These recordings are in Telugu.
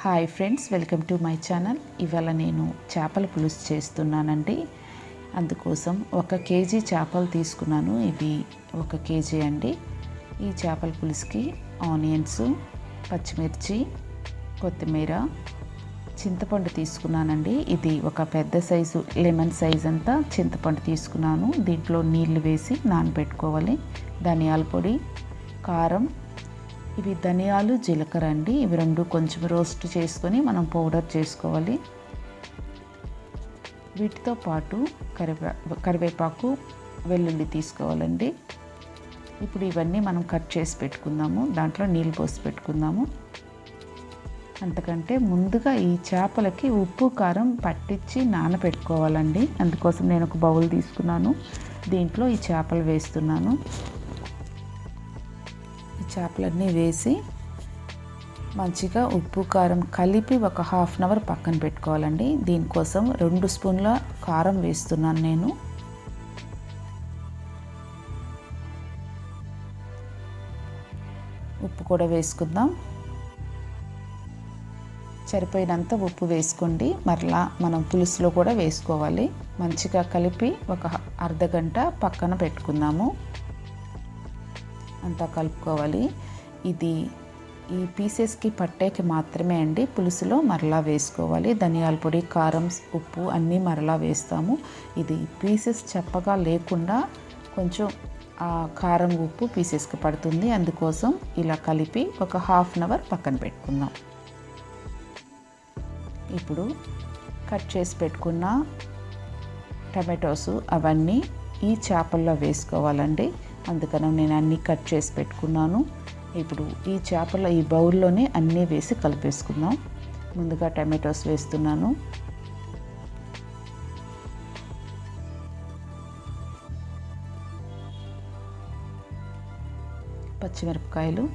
Hi friends, welcome to my channel. ఇవాళ నేను చేపల పులుసు చేస్తున్నానండి. అందుకోసం 1 కేజీ చేపలు తీసుకున్నాను. ఇవి 1 కేజీ అండి. ఈ చేపల పులుసుకి ఆనియన్స్, పచ్చిమిర్చి, కొత్తిమీర, చింతపండు తీసుకున్నానండి. ఇది ఒక పెద్ద సైజు లెమన్ సైజ్ అంతా చింతపండు తీసుకున్నాను. దీంట్లో నీళ్లు వేసి నానబెట్టుకోవాలి. ధనియాల పొడి, కారం, ఇవి ధనియాలు, జీలకర్ర అండి. ఇవి రెండు కొంచెం రోస్ట్ చేసుకొని మనం పౌడర్ చేసుకోవాలి. వీటితో పాటు కరివేపాకు, వెల్లుల్లి తీసుకోవాలండి. ఇప్పుడు ఇవన్నీ మనం కట్ చేసి పెట్టుకుందాము. దాంట్లో నీళ్ళు పోసి పెట్టుకుందాము. అంతకంటే ముందుగా ఈ చేపలకి ఉప్పు, కారం పట్టించి నానబెట్టుకోవాలండి. అందుకోసం నేను ఒక బౌల్ తీసుకున్నాను. దీంట్లో ఈ చేపలు వేస్తున్నాను. చేపలన్నీ వేసి మంచిగా ఉప్పు, కారం కలిపి ఒక హాఫ్ అన్ అవర్ పక్కన పెట్టుకోవాలండి. దీనికోసం 2 స్పూన్ల కారం వేస్తున్నాను నేను. ఉప్పు కూడా వేసుకుందాం. సరిపోయినంత ఉప్పు వేసుకోండి. మరలా మనం పులుసులో కూడా వేసుకోవాలి. మంచిగా కలిపి ఒక అర్ధగంట పక్కన పెట్టుకుందాము. అంతా కలుపుకోవాలి. ఇది ఈ పీసెస్కి పట్టేకి మాత్రమే అండి. పులుసులో మరలా వేసుకోవాలి. ధనియాల పొడి, కారం, ఉప్పు అన్నీ మరలా వేస్తాము. ఇది పీసెస్ చప్పగా లేకుండా కొంచెం ఆ కారం, ఉప్పు పీసెస్కి పడుతుంది. అందుకోసం ఇలా కలిపి ఒక హాఫ్ అన్ అవర్ పక్కన పెట్టుకుందాం. ఇప్పుడు కట్ చేసి పెట్టుకున్న టమాటోస్ అవన్నీ ఈ చేపల్లో వేసుకోవాలండి. అందుకని నేను అన్నీ కట్ చేసి పెట్టుకున్నాను. ఇప్పుడు ఈ చేపల ఈ బౌల్లోనే అన్నీ వేసి కలిపేసుకుందాం. ముందుగా టమాటోస్ వేస్తున్నాను. పచ్చిమిరపకాయలు,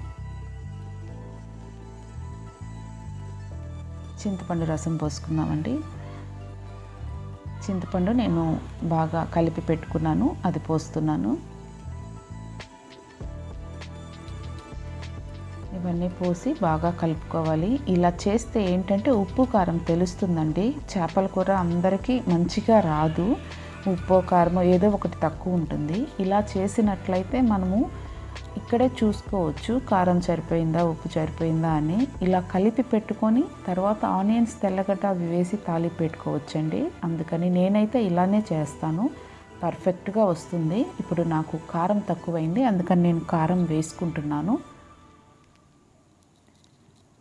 చింతపండు రసం పోసుకుందామండి. చింతపండు నేను బాగా కలిపి పెట్టుకున్నాను, అది పోస్తున్నాను. ఇవన్నీ పోసి బాగా కలుపుకోవాలి. ఇలా చేస్తే ఏంటంటే ఉప్పు, కారం తెలుస్తుందండి. చేపల కూర అందరికీ మంచిగా రాదు. ఉప్పు, కారం ఏదో ఒకటి తక్కువ ఉంటుంది. ఇలా చేసినట్లయితే మనము ఇక్కడే చూసుకోవచ్చు కారం సరిపోయిందా, ఉప్పు సరిపోయిందా అని. ఇలా కలిపి పెట్టుకొని తర్వాత ఆనియన్స్, తెల్లగడ్డ అవి వేసి తాలింపు పెట్టుకోవచ్చండి. అందుకని నేనైతే ఇలానే చేస్తాను. పర్ఫెక్ట్గా వస్తుంది. ఇప్పుడు నాకు కారం తక్కువైంది, అందుకని నేను కారం వేసుకుంటున్నాను.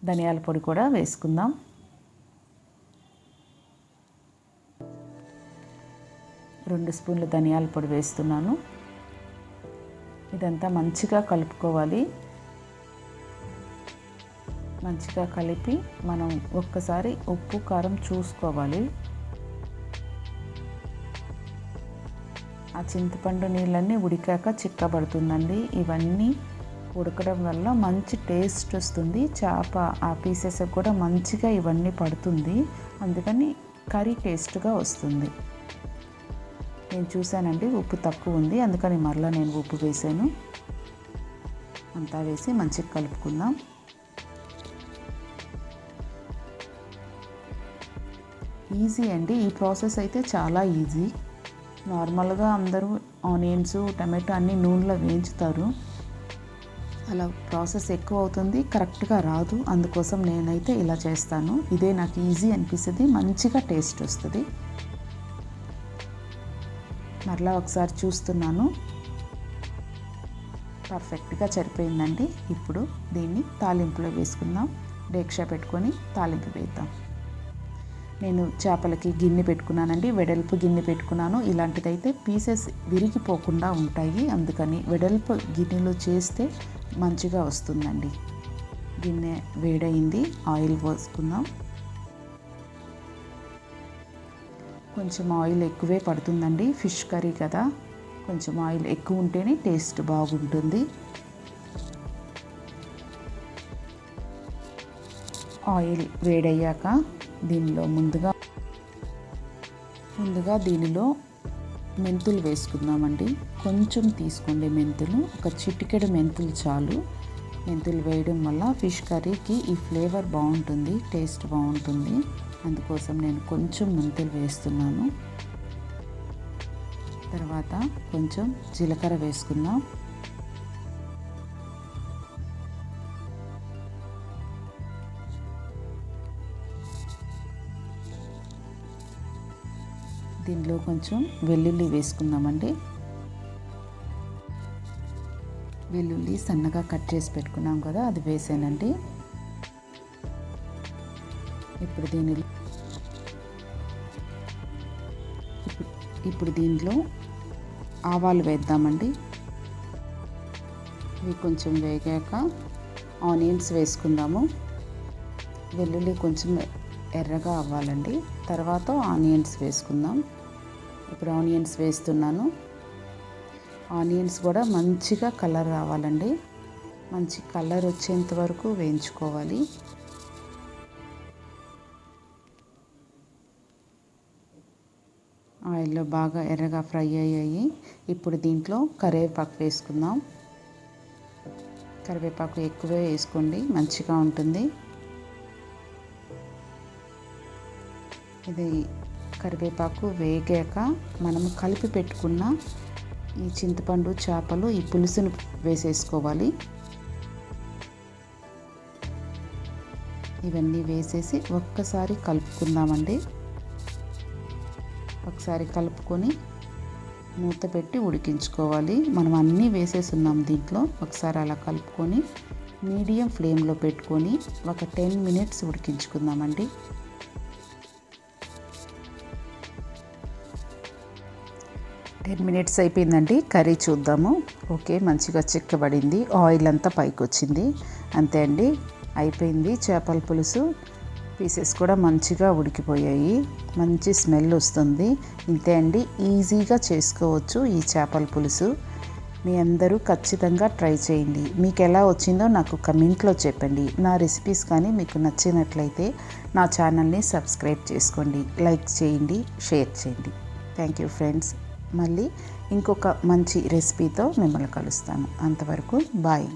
ధనియాల పొడి కూడా వేసుకుందాం. రెండు స్పూన్ల ధనియాల పొడి వేస్తున్నాను. ఇదంతా మంచిగా కలుపుకోవాలి. మంచిగా కలిపి మనం ఒక్కసారి ఉప్పు, కారం చూసుకోవాలి. ఆ చింతపండు నీళ్ళన్నీ ఉడికాక చిక్కబడుతుందండి. ఇవన్నీ ఉడకడం వల్ల మంచి టేస్ట్ వస్తుంది. చేప ఆ పీసెస్ కూడా మంచిగా ఇవన్నీ పడుతుంది. అందుకని కర్రీ టేస్ట్గా వస్తుంది. నేను చూశానండి ఉప్పు తక్కువ ఉంది, అందుకని మరలా నేను ఉప్పు వేసాను. అంతా వేసి మంచిగా కలుపుకుందాం. ఈజీ అండి. ఈ ప్రాసెస్ అయితే చాలా ఈజీ. నార్మల్గా అందరూ ఆనియన్స్, టమాటో అన్నీ నూనెలో వేయించుతారు. అలా ప్రాసెస్ ఎక్కువ అవుతుంది, కరెక్ట్గా రాదు. అందుకోసం నేనైతే ఇలా చేస్తాను. ఇదే నాకు ఈజీ అనిపిస్తుంది, మంచిగా టేస్ట్ వస్తుంది. మరలా ఒకసారి చూస్తున్నాను. పర్ఫెక్ట్గా సరిపోయిందండి. ఇప్పుడు దీన్ని తాలింపులో వేసుకుందాం. డేక్షా పెట్టుకొని తాలింపు వేద్దాం. నేను చేపలకి గిన్నె పెట్టుకున్నానండి. వెడల్పు గిన్నె పెట్టుకున్నాను. ఇలాంటిదైతే పీసెస్ విరిగిపోకుండా ఉంటాయి. అందుకని వెడల్పు గిన్నెలో చేస్తే మంచిగా వస్తుందండి. గిన్నె వేడైంది. ఆయిల్ పోసుకుందాం. కొంచెం ఆయిల్ ఎక్కువే పడుతుందండి. ఫిష్ కర్రీ కదా, కొంచెం ఆయిల్ ఎక్కువ ఉంటేనే టేస్ట్ బాగుంటుంది. ఆయిల్ వేడయ్యాక దీనిలో ముందుగా దీనిలో మెంతులు వేసుకుందామండి. కొంచెం తీసుకోండి మెంతులు, ఒక చిటికెడు మెంతులు చాలు. మెంతులు వేయడం వల్ల ఫిష్ కర్రీకి ఈ ఫ్లేవర్ బాగుంటుంది, టేస్ట్ బాగుంటుంది. అందుకోసం నేను కొంచెం మెంతులు వేస్తున్నాను. తర్వాత కొంచెం జీలకర్ర వేసుకుందాం. దీనిలో కొంచెం వెల్లుల్లి వేసుకుందామండి. వెల్లుల్లి సన్నగా కట్ చేసి పెట్టుకున్నాం కదా, అది వేసానండి. ఇప్పుడు దీనిలో ఆవాలు వేద్దామండి. ఇవి కొంచెం వేగాక ఆనియన్స్ వేసుకుందాము. వెల్లుల్లి కొంచెం ఎర్రగా అవ్వాలండి, తర్వాత ఆనియన్స్ వేసుకుందాం. ఇప్పుడు ఆనియన్స్ వేస్తున్నాను. ఆనియన్స్ కూడా మంచిగా కలర్ రావాలండి, మంచి కలర్ వచ్చేంత వరకు వేయించుకోవాలి. ఆయిల్లో బాగా ఎర్రగా ఫ్రై అయ్యాయి. ఇప్పుడు దీంట్లో కరివేపాకు వేసుకుందాం. కరివేపాకు ఎక్కువే వేసుకోండి, మంచిగా ఉంటుంది. ఇది కరివేపాకు వేగాక మనము కలిపి పెట్టుకున్న ఈ చింతపండు, చేపలు, ఈ పులుసును వేసేసుకోవాలి. ఇవన్నీ వేసేసి ఒక్కసారి కలుపుకుందామండి. ఒకసారి కలుపుకొని మూత పెట్టి ఉడికించుకోవాలి. మనం అన్నీ వేసేస్తున్నాం దీంట్లో. ఒకసారి అలా కలుపుకొని మీడియం ఫ్లేమ్లో పెట్టుకొని ఒక 10 మినిట్స్ ఉడికించుకుందామండి. 10 మినిట్స్ అయిపోయిందండి. కర్రీ చూద్దాము. ఓకే, మంచిగా చిక్కబడింది, ఆయిల్ అంతా పైకి వచ్చింది. అంతే అండి, అయిపోయింది చేపల పులుసు. పీసెస్ కూడా మంచిగా ఉడికిపోయాయి, మంచి స్మెల్ వస్తుంది. ఇంతే అండి, ఈజీగా చేసుకోవచ్చు ఈ చేపల పులుసు. మీ అందరూ ఖచ్చితంగా ట్రై చేయండి. మీకు ఎలా వచ్చిందో నాకు కమెంట్లో చెప్పండి. నా రెసిపీస్ కానీ మీకు నచ్చినట్లయితే నా ఛానల్ని సబ్స్క్రైబ్ చేసుకోండి, లైక్ చేయండి, షేర్ చేయండి. Thank you friends. మళ్ళీ ఇంకొక మంచి రెసిపీతో మిమ్మల్ని కలుస్తాను. అంతవరకు బాయ్.